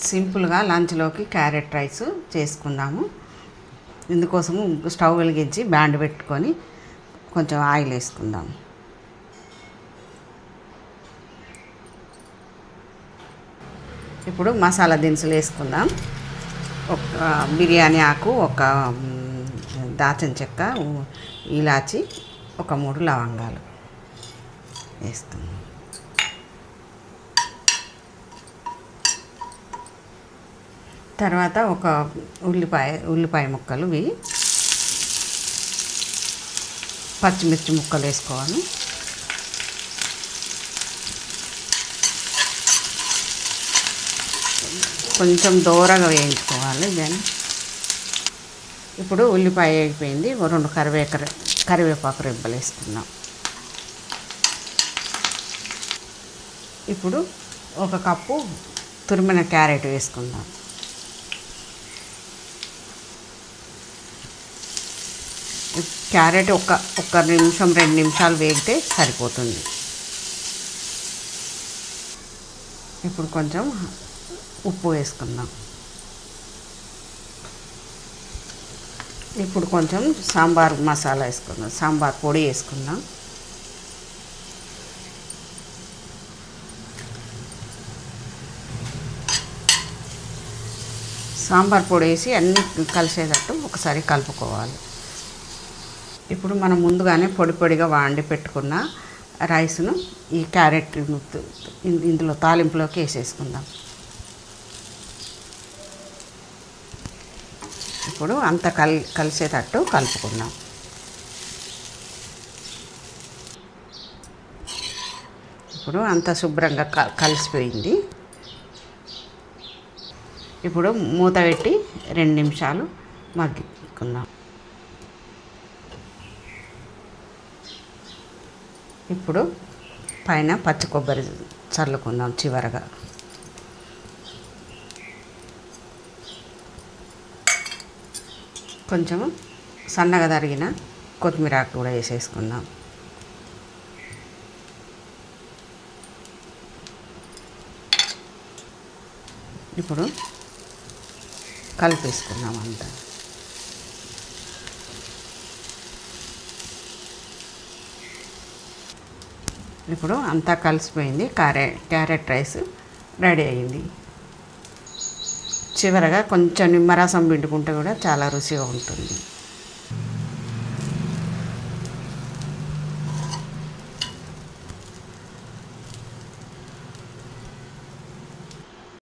సింపుల్గా లంచ్లోకి carrot rice చేసుకుందాము. ఇందుకోసము stove వెలిగించి బ్యాండ్ పెట్టుకొని కొంచెం ఆయిల్ వేసుకుందాం. ఇప్పుడు మసాలా దినుసులు వేసుకుందాం. ఒక బిర్యానీ ఆకు, ఒక దాల్చిన చెక్క, ఇలాచి, ఒక 3 లవంగాలు వేస్తున్నాం. తర్వాత ఒక ఉల్లిపాయ ముక్కలు, పచ్చిమిర్చి ముక్కలు వేసుకోవాలి. కొంచెం దూరగా వేయించుకోవాలి. దాన్ని ఇప్పుడు ఉల్లిపాయ అయిపోయింది. 2 కరివేపాకు రెబ్బలు వేసుకుందాం. ఇప్పుడు 1 కప్పు తురిమిన క్యారెట్ వేసుకుందాం. క్యారెట్ ఒక నిమిషం 2 నిమిషాలు వేగితే సరిపోతుంది. ఇప్పుడు కొంచెం ఉప్పు వేసుకుందాం. ఇప్పుడు కొంచెం సాంబార్ మసాలా వేసుకుందాం. సాంబార్ పొడి వేసుకుందాం. సాంబార్ పొడి వేసి అన్నీ కలిసేటట్టు ఒకసారి కలుపుకోవాలి. ఇప్పుడు మనం ముందుగానే పొడిగా వండి పెట్టుకున్న రైస్ను ఈ క్యారెట్ ఇందులో తాలింపులోకి వేసేసుకుందాం. ఇప్పుడు అంతా కలిసేటట్టు కలుపుకుందాం. ఇప్పుడు అంతా శుభ్రంగా కలిసిపోయింది. ఇప్పుడు మూత పెట్టి 2 నిమిషాలు మగ్గించుకుందాం. ఇప్పుడు పైన పచ్చి కొబ్బరి చల్లుకుందాం చివరగా. కొంచెం సన్నగా తరిగిన కొత్తిమీర ఆకు కూడా వేసేసుకుందాం. ఇప్పుడు కలిపేసుకుందాం అంతా. ఇప్పుడు అంతా కలిసిపోయింది. క్యారెట్ రైస్ రెడీ అయింది. చివరగా కొంచెం నిమ్మరసం పిండుకుంటే కూడా చాలా రుచిగా ఉంటుంది.